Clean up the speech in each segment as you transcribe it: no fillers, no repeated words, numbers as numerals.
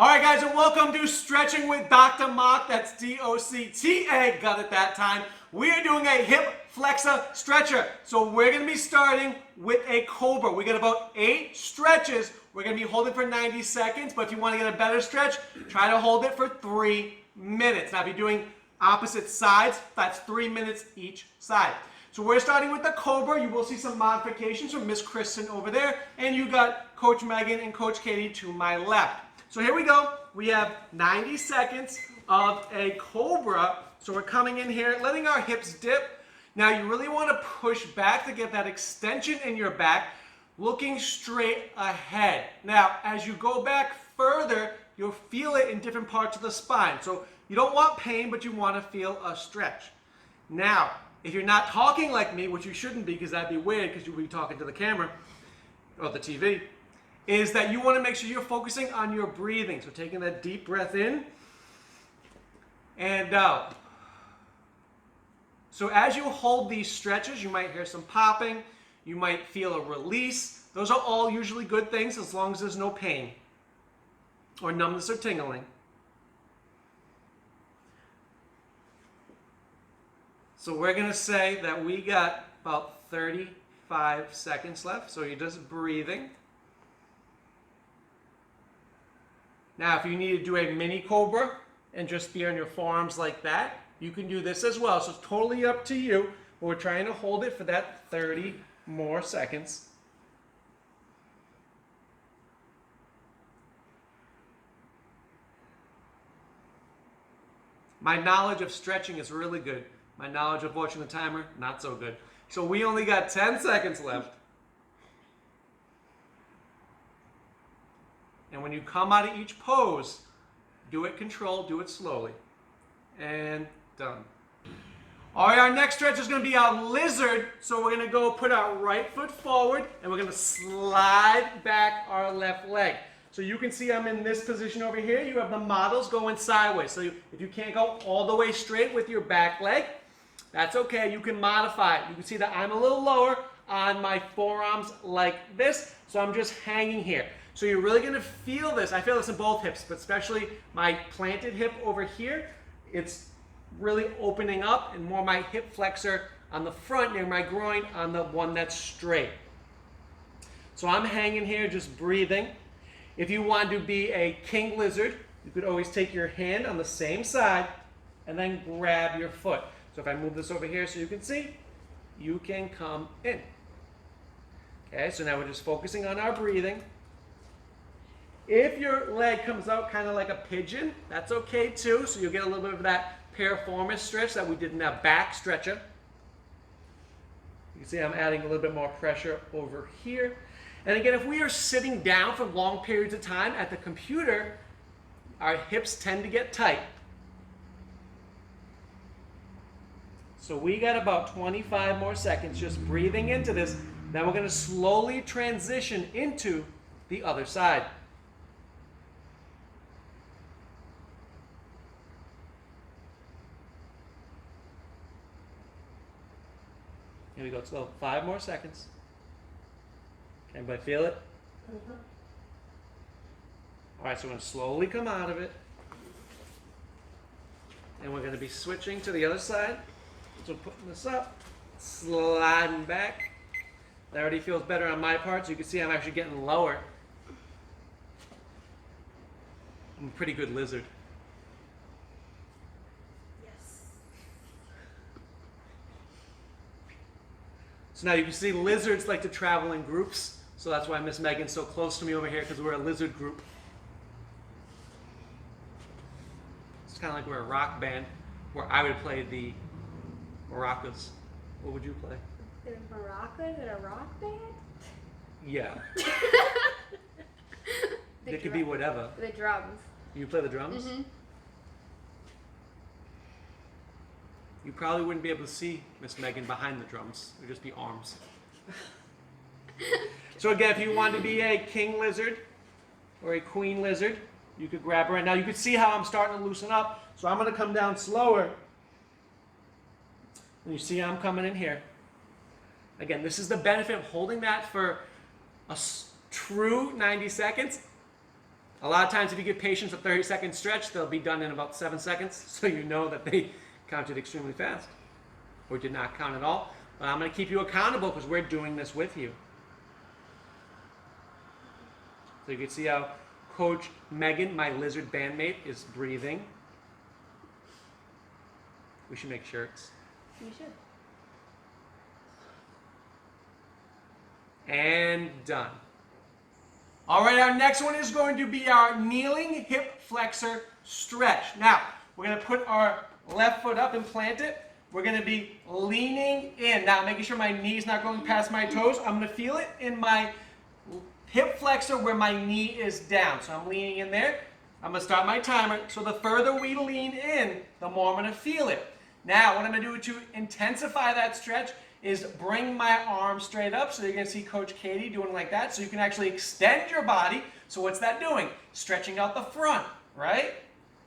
All right, guys, and welcome to Stretching with Dr. Marc. That's D-O-C-T-A. Got it that time. We're doing a hip flexor stretcher. So we're going to be starting with a Cobra. We got about 8 stretches. We're going to be holding for 90 seconds, but if you want to get a better stretch, try to hold it for 3 minutes. Now, if you're doing opposite sides, that's 3 minutes each side. So we're starting with the Cobra. You will see some modifications from Miss Kristen over there, and you got Coach Megan and Coach Katie to my left. So here we go. We have 90 seconds of a Cobra. So we're coming in here, letting our hips dip. Now you really want to push back to get that extension in your back, looking straight ahead. Now, as you go back further, you'll feel it in different parts of the spine. So you don't want pain, but you want to feel a stretch. Now, if you're not talking like me, which you shouldn't be because that'd be weird because you'll be talking to the camera or the TV, is that you want to make sure you're focusing on your breathing. So taking that deep breath in and out. So as you hold these stretches, you might hear some popping, you might feel a release. Those are all usually good things as long as there's no pain or numbness or tingling. So we're going to say that we got about 35 seconds left. So you're just breathing. Now, if you need to do a mini Cobra and just be on your forearms like that, you can do this as well. So it's totally up to you. But we're trying to hold it for that 30 more seconds. My knowledge of stretching is really good. My knowledge of watching the timer, not so good. So we only got 10 seconds left. And when you come out of each pose, do it controlled, do it slowly. And done. All right, our next stretch is going to be our lizard. So we're going to go put our right foot forward, and we're going to slide back our left leg. So you can see I'm in this position over here. You have the models going sideways. So if you can't go all the way straight with your back leg, that's okay. You can modify it. You can see that I'm a little lower on my forearms like this. So I'm just hanging here. So you're really going to feel this. I feel this in both hips, but especially my planted hip over here. It's really opening up, and more my hip flexor on the front near my groin on the one that's straight. So I'm hanging here just breathing. If you want to be a king lizard, you could always take your hand on the same side and then grab your foot. So if I move this over here so you can see, you can come in. Okay, so now we're just focusing on our breathing. If your leg comes out kind of like a pigeon, that's okay too. So you'll get a little bit of that piriformis stretch that we did in that back stretcher. You can see I'm adding a little bit more pressure over here. And again, if we are sitting down for long periods of time at the computer, our hips tend to get tight. So we got about 25 more seconds just breathing into this. Then we're going to slowly transition into the other side. Here we go, slow. 5 more seconds. Can anybody feel it? Mm-hmm. All right, so we're going to slowly come out of it. And we're going to be switching to the other side. So putting this up, sliding back. That already feels better on my part, so you can see I'm actually getting lower. I'm a pretty good lizard. So now you can see lizards like to travel in groups. So that's why Miss Megan's so close to me over here, because we're a lizard group. It's kind of like we're a rock band, where I would play the maracas. What would you play? The maracas in a rock band? Yeah. It could be whatever. The drums. You play the drums? Mm-hmm. You probably wouldn't be able to see Miss Megan behind the drums. It would just be arms. So again, if you want to be a king lizard or a queen lizard, you could grab her right now. You can see how I'm starting to loosen up. So I'm going to come down slower. And you see how I'm coming in here. Again, this is the benefit of holding that for a true 90 seconds. A lot of times if you give patients a 30-second stretch, they'll be done in about 7 seconds, so you know that they counted extremely fast or did not count at all. But I'm going to keep you accountable because we're doing this with you. So you can see how Coach Megan, my lizard bandmate, is breathing. We should make shirts. You should. And done. All right, our next one is going to be our kneeling hip flexor stretch. Now, we're going to put our left foot up and plant it. We're going to be leaning in. Now, making sure my knee's not going past my toes. I'm going to feel it in my hip flexor where my knee is down. So I'm leaning in there. I'm going to start my timer. So the further we lean in, the more I'm going to feel it. Now, what I'm going to do to intensify that stretch is bring my arm straight up. So you're going to see Coach Katie doing like that. So you can actually extend your body. So what's that doing? Stretching out the front, right?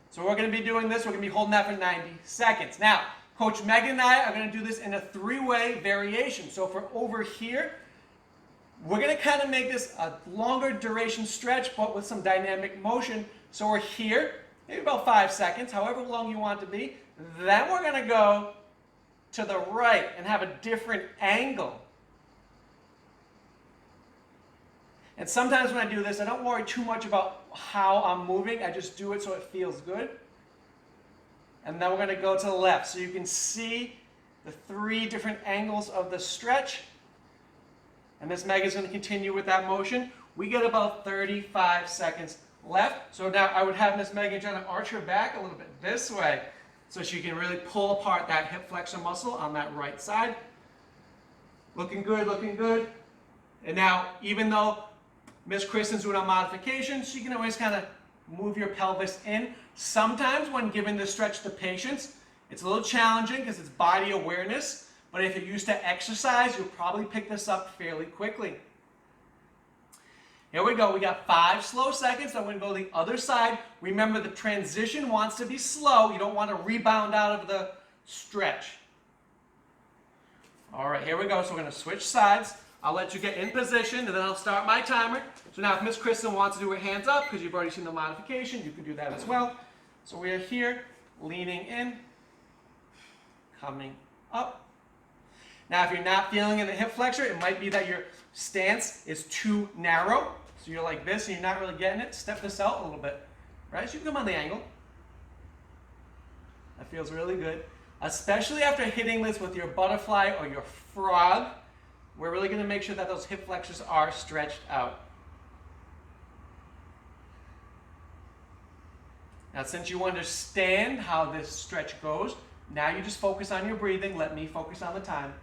So we're going to be doing this. We're going to be holding that for 90 seconds. Now, Coach Megan and I are going to do this in a 3-way variation. So for over here, we're going to kind of make this a longer duration stretch, but with some dynamic motion. So we're here, maybe about 5 seconds, however long you want it to be. Then we're going to go to the right and have a different angle. And sometimes when I do this, I don't worry too much about how I'm moving. I just do it so it feels good. And then we're going to go to the left. So you can see the 3 different angles of the stretch. And Miss Meg is going to continue with that motion. We get about 35 seconds left. So now I would have Miss Megan try to arch her back a little bit this way so she can really pull apart that hip flexor muscle on that right side. Looking good, looking good. And now, even though Miss Kristen's doing a modification, she can always kind of move your pelvis in. Sometimes when giving this stretch to patients, it's a little challenging because it's body awareness. But if you're used to exercise, you'll probably pick this up fairly quickly. Here we go. We got 5 slow seconds. I'm going to go to the other side. Remember, the transition wants to be slow. You don't want to rebound out of the stretch. All right, here we go. So we're going to switch sides. I'll let you get in position, and then I'll start my timer. So now if Miss Kristen wants to do her hands up, because you've already seen the modification, you can do that as well. So we are here, leaning in, coming up. Now, if you're not feeling in the hip flexor, it might be that your stance is too narrow. So you're like this and you're not really getting it. Step this out a little bit, right? So you can come on the angle. That feels really good. Especially after hitting this with your butterfly or your frog, we're really going to make sure that those hip flexors are stretched out. Now, since you understand how this stretch goes, now you just focus on your breathing. Let me focus on the time.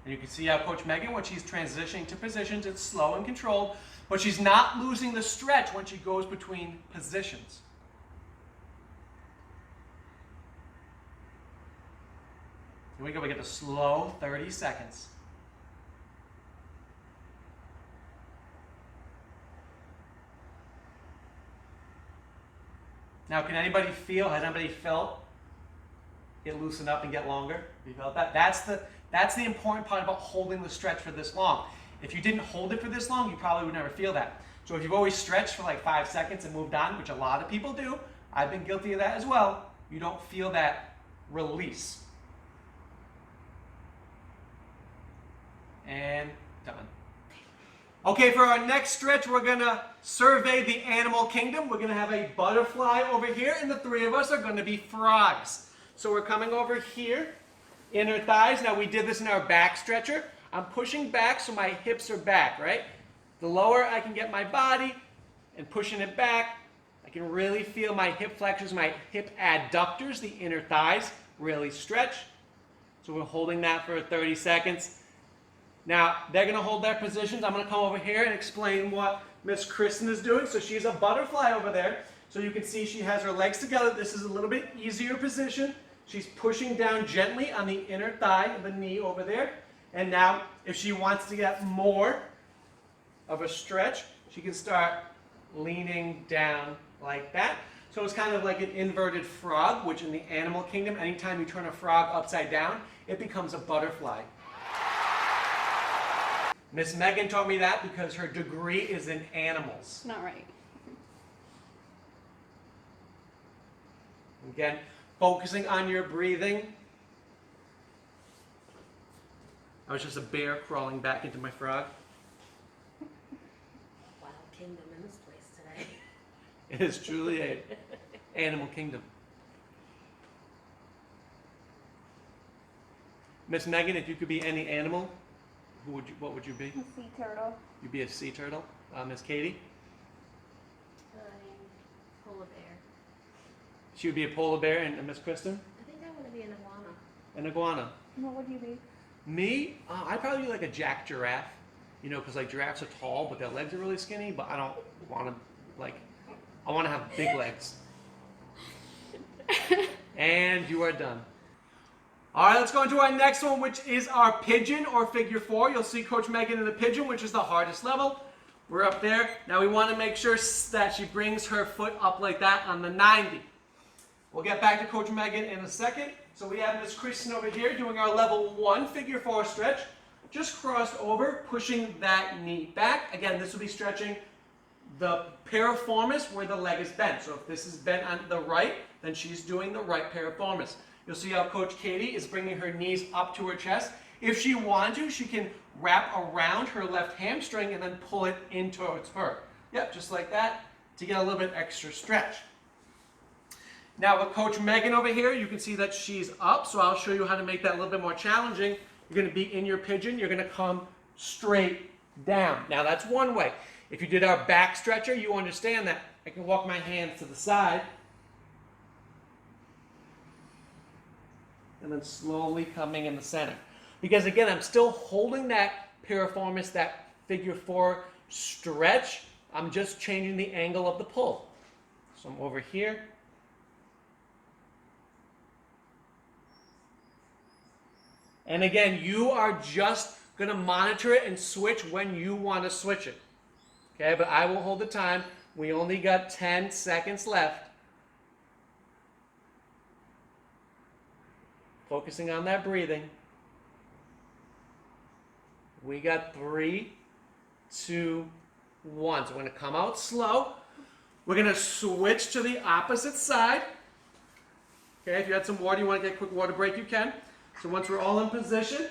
And you can see how Coach Megan, when she's transitioning to positions, it's slow and controlled, but she's not losing the stretch when she goes between positions. Here we go. We get the slow 30 seconds. Now, can anybody feel, has anybody felt it loosen up and get longer? Have you felt that? That's the important part about holding the stretch for this long. If you didn't hold it for this long, you probably would never feel that. So if you've always stretched for like 5 seconds and moved on, which a lot of people do, I've been guilty of that as well, you don't feel that release. And done. Okay, for our next stretch, we're going to survey the animal kingdom. We're going to have a butterfly over here, and the 3 of us are going to be frogs. So we're coming over here, inner thighs. Now, we did this in our back stretcher. I'm pushing back so my hips are back, right? The lower I can get my body and pushing it back, I can really feel my hip flexors, my hip adductors, the inner thighs, really stretch. So we're holding that for 30 seconds. Now, they're going to hold their positions. I'm going to come over here and explain what Miss Kristen is doing. So she's a butterfly over there. So you can see she has her legs together. This is a little bit easier position. She's pushing down gently on the inner thigh of the knee over there. And now, if she wants to get more of a stretch, she can start leaning down like that. So it's kind of like an inverted frog, which in the animal kingdom, anytime you turn a frog upside down, it becomes a butterfly. Miss Megan taught me that because her degree is in animals. Not right. Again, focusing on your breathing. I was just a bear crawling back into my frog. Wild kingdom in this place today. It is truly a animal kingdom. Miss Megan, if you could be any animal, what would you be? A sea turtle. You'd be a sea turtle. Miss Katie? Polar bear. She would be a polar bear. And Miss Kristen? I think I want to be an iguana. An iguana. What would you be? Me? I'd probably be like a jack giraffe. You know, because like giraffes are tall, but their legs are really skinny. But I don't want to, like, I want to have big legs. And you are done. All right, let's go into our next one, which is our pigeon or figure 4. You'll see Coach Megan in the pigeon, which is the hardest level. We're up there. Now we want to make sure that she brings her foot up like that on the 90. We'll get back to Coach Megan in a second. So we have Miss Kristen over here doing our level 1 figure 4 stretch. Just crossed over, pushing that knee back. Again, this will be stretching the piriformis where the leg is bent. So if this is bent on the right, then she's doing the right piriformis. You'll see how Coach Katie is bringing her knees up to her chest. If she wanted to, she can wrap around her left hamstring and then pull it in towards her. Yep, just like that to get a little bit extra stretch. Now with Coach Megan over here, you can see that she's up, so I'll show you how to make that a little bit more challenging. You're going to be in your pigeon. You're going to come straight down. Now that's one way. If you did our back stretcher, you understand that I can walk my hands to the side and then slowly coming in the center. Because again, I'm still holding that piriformis, that figure 4 stretch. I'm just changing the angle of the pull. So I'm over here. And again, you are just going to monitor it and switch when you want to switch it. Okay, but I will hold the time. We only got 10 seconds left. Focusing on that breathing. We got 3, 2, 1. So we're going to come out slow. We're going to switch to the opposite side. Okay, if you had some water, you want to get a quick water break, you can. So once we're all in position,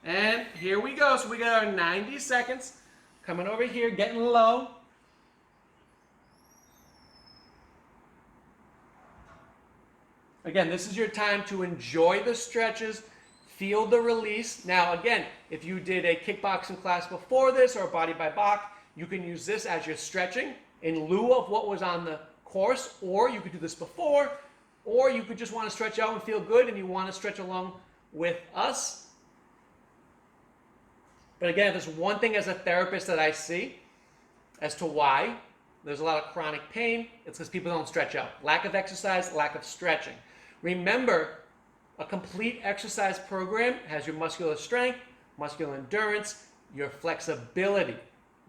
and here we go. So we got our 90 seconds. Coming over here, getting low. Again, this is your time to enjoy the stretches, feel the release. Now again, if you did a kickboxing class before this or Body by Bach, you can use this as your stretching in lieu of what was on the course, or you could do this before, or you could just want to stretch out and feel good and you want to stretch along with us. But again, there's one thing as a therapist that I see as to why there's a lot of chronic pain. It's because people don't stretch out. Lack of exercise, lack of stretching. Remember, a complete exercise program has your muscular strength, muscular endurance, your flexibility,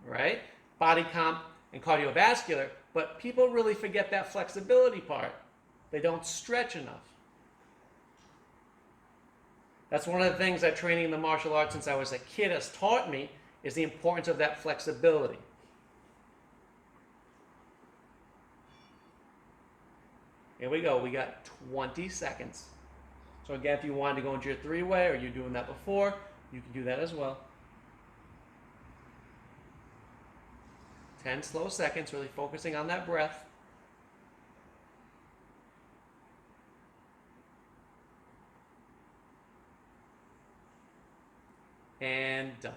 right? Body comp and cardiovascular. But people really forget that flexibility part. They don't stretch enough. That's one of the things that training in the martial arts since I was a kid has taught me, is the importance of that flexibility. Here we go. We got 20 seconds. So again, if you wanted to go into your 3-way or you're doing that before, you can do that as well. 10 slow seconds, really focusing on that breath. And done.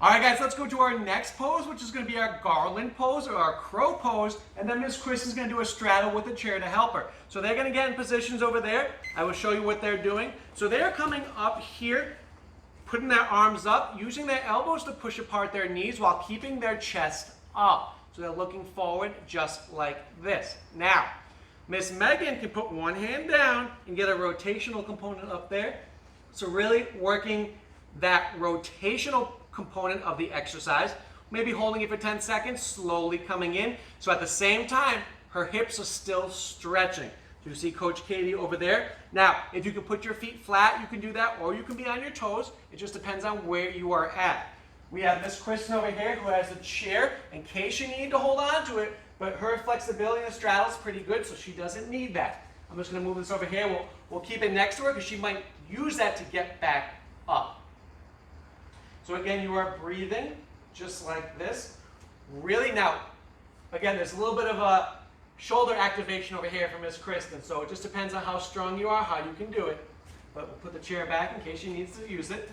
All right, guys, let's go to our next pose, which is going to be our garland pose or our crow pose. And then Miss Chris is going to do a straddle with a chair to help her. So they're going to get in positions over there. I will show you what they're doing. So they're coming up here, putting their arms up, using their elbows to push apart their knees while keeping their chest up. So they're looking forward just like this. Now, Miss Megan can put one hand down and get a rotational component up there. So really working that rotational component of the exercise, maybe holding it for 10 seconds, slowly coming in. So at the same time, her hips are still stretching. You see Coach Katie over there. Now, if you can put your feet flat, you can do that, or you can be on your toes. It just depends on where you are at. We have Miss Kristen over here who has a chair in case you need to hold on to it, but her flexibility in the straddle is pretty good, so she doesn't need that. I'm just going to move this over here. We'll keep it next to her because she might use that to get back up. So again, you are breathing just like this. Really now, again, there's a little bit of a shoulder activation over here for Miss Kristen, so it just depends on how strong you are, how you can do it. But we'll put the chair back in case she needs to use it.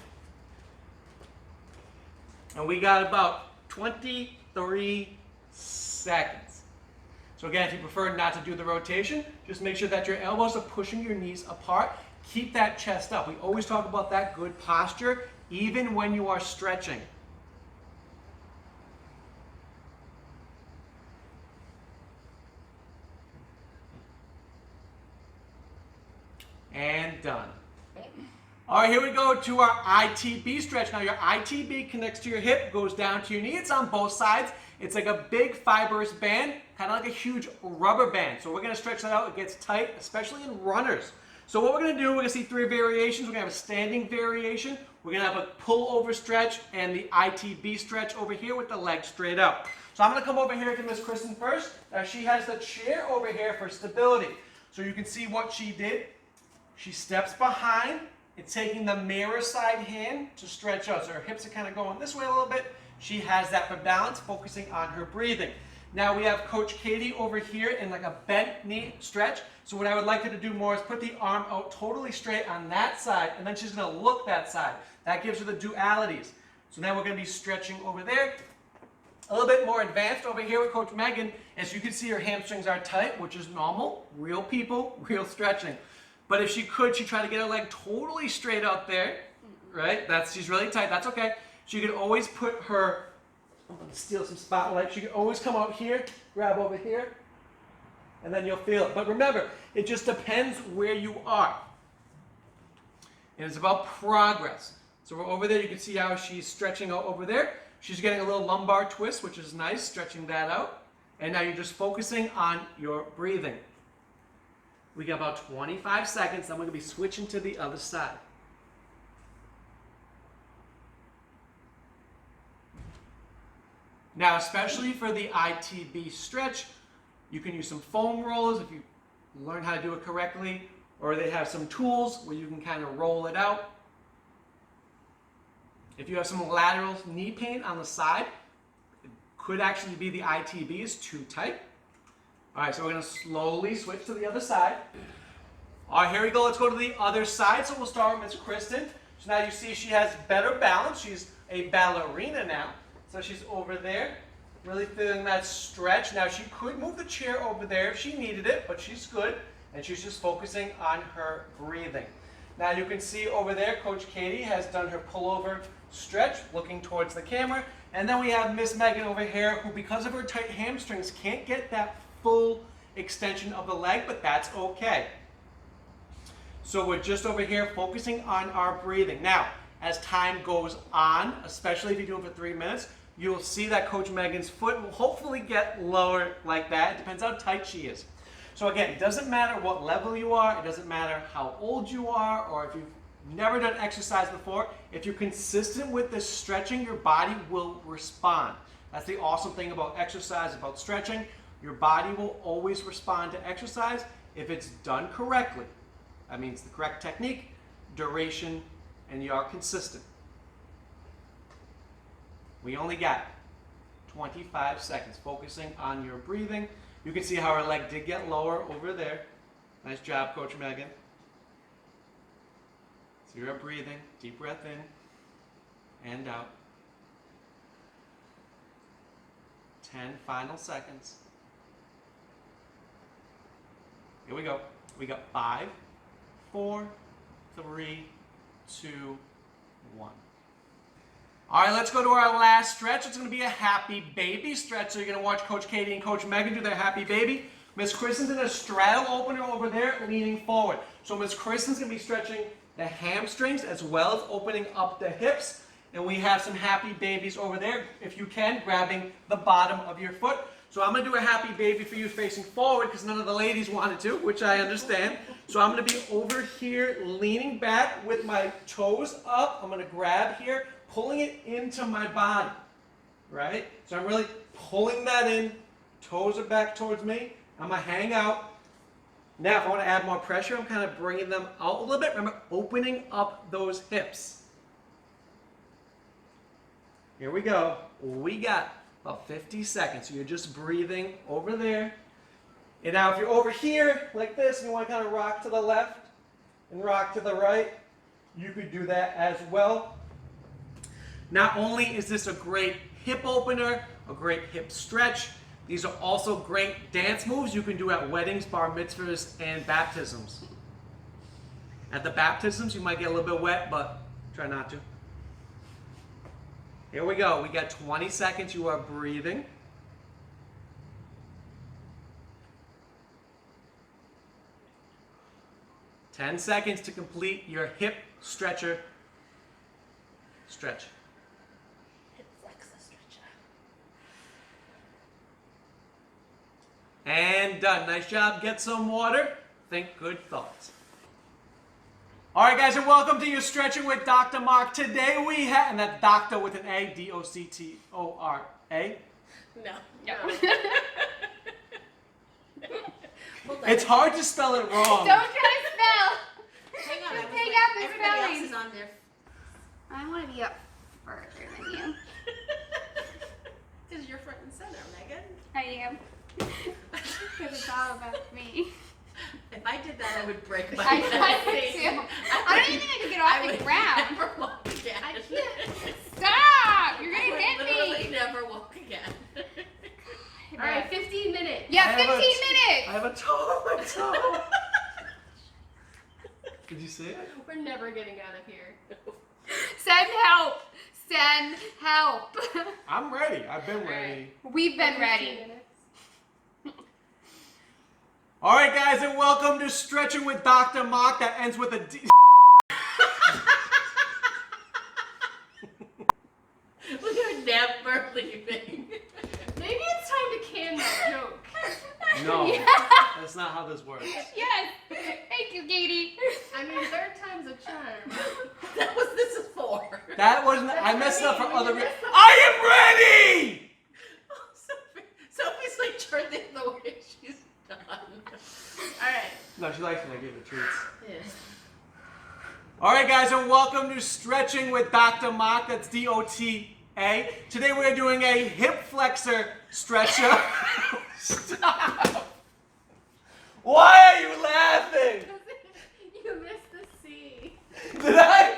And we got about 23 seconds. So again, if you prefer not to do the rotation, just make sure that your elbows are pushing your knees apart. Keep that chest up. We always talk about that good posture, even when you are stretching. And done. All right, here we go to our ITB stretch. Now your ITB connects to your hip, goes down to your knee. It's on both sides. It's like a big fibrous band, kind of like a huge rubber band. So we're going to stretch that out. It gets tight, especially in runners. So what we're going to do, we're going to see 3 variations. We're going to have a standing variation. We're going to have a pull over stretch and the ITB stretch over here with the legs straight out. So I'm going to come over here to Miss Kristen first. Now she has the chair over here for stability. So you can see what she did. She steps behind. It's taking the mirror side hand to stretch out. So her hips are kind of going this way a little bit. She has that for balance, focusing on her breathing. Now we have Coach Katie over here in like a bent knee stretch. So what I would like her to do more is put the arm out totally straight on that side, and then she's going to look that side. That gives her the dualities. So now we're going to be stretching over there. A little bit more advanced over here with Coach Megan. As you can see, her hamstrings are tight, which is normal. Real people, real stretching. But if she could, she'd try to get her leg totally straight out there, right? She's really tight, that's okay. She could always put her, I'm gonna steal some spotlight. She could always come out here, grab over here, and then you'll feel it. But remember, it just depends where you are. And it's about progress. So we're over there, you can see how she's stretching out over there. She's getting a little lumbar twist, which is nice, stretching that out. And now you're just focusing on your breathing. We got about 25 seconds, then we're going to be switching to the other side. Now, especially for the ITB stretch, you can use some foam rollers if you learn how to do it correctly, or they have some tools where you can kind of roll it out. If you have some lateral knee pain on the side, it could actually be the ITB is too tight. All right, so we're going to slowly switch to the other side. All right, here we go. Let's go to the other side. So we'll start with Miss Kristen. So now you see she has better balance. She's a ballerina now. So she's over there, really feeling that stretch. Now she could move the chair over there if she needed it, but she's good. And she's just focusing on her breathing. Now you can see over there, Coach Katie has done her pullover stretch, looking towards the camera. And then we have Miss Megan over here, who because of her tight hamstrings can't get that full extension of the leg, but that's okay. So we're just over here focusing on our breathing. Now, as time goes on, especially if you do it for 3 minutes, you'll see that Coach Megan's foot will hopefully get lower like that. It depends how tight she is. So again, it doesn't matter what level you are, it doesn't matter how old you are, or if you've never done exercise before. If you're consistent with this stretching, your body will respond. That's the awesome thing about exercise, about stretching. Your body will always respond to exercise if it's done correctly. That means the correct technique, duration, and you are consistent. We only got 25 seconds focusing on your breathing. You can see how her leg did get lower over there. Nice job, Coach Megan. So you're breathing, deep breath in and out. 10 final seconds. Here we go. We got 5, 4, 3, 2, 1. All right, let's go to our last stretch. It's going to be a happy baby stretch. So you're going to watch Coach Katie and Coach Megan do their happy baby. Miss Kristen's in a straddle opener over there, leaning forward. So Miss Kristen's going to be stretching the hamstrings as well as opening up the hips. And we have some happy babies over there, if you can, grabbing the bottom of your foot. So I'm going to do a happy baby for you facing forward because none of the ladies wanted to, which I understand. So I'm going to be over here leaning back with my toes up. I'm going to grab here, pulling it into my body, right? So I'm really pulling that in. Toes are back towards me. I'm going to hang out. Now, if I want to add more pressure, I'm kind of bringing them out a little bit. Remember, opening up those hips. Here we go. We got about 50 seconds. So you're just breathing over there. And now if you're over here like this and you want to kind of rock to the left and rock to the right, you could do that as well. Not only is this a great hip opener, a great hip stretch, these are also great dance moves you can do at weddings, bar mitzvahs, and baptisms. At the baptisms, you might get a little bit wet, but try not to. Here we go. We got 20 seconds. You are breathing. Ten seconds to complete your hip stretcher stretch. Hip flexor stretcher. And done. Nice job. Get some water. Think good thoughts. All right, guys, and welcome to your Stretching with Dr. Mark. Today we have, and that's Doctor with an A, D-O-C-T-O-R-A. No. It's hard to spell it wrong. Don't try to spell. Hang on. Just take out the Everybody else spelling. is on there. I want to be up further than you. Because you're front and center, Megan. I am. Because it's all about me. If I did that, I would break my I neck. tried to. I don't even think I could get off the ground. Never walk again. I can't. Stop! You're gonna I would get literally me. never walk again. All right, 15 minutes. Yeah, 15 I minutes. have a toe on my toe. Did you see it? We're never getting out of here. Send help. Send help. I'm ready. I've been ready. We've been ready. All right, guys, and welcome to Stretching with Dr. Mark. That ends with a D. We're never leaving. Maybe it's time to can that joke. No, Yeah. that's not how this works. Yes. Thank you, Katie. I mean, third time's a charm. That was this is for. That wasn't. I messed up for what I other mean. reasons. I am ready. Oh, Sophie's like turning the way she's done. Alright. No, she likes when I give her treats. Yeah. All right, guys, and welcome to Stretching with Dr. Mark. That's D-O-T-A. Today we're doing a hip flexor stretcher. Stop. Why are you laughing? You missed the C. Did I?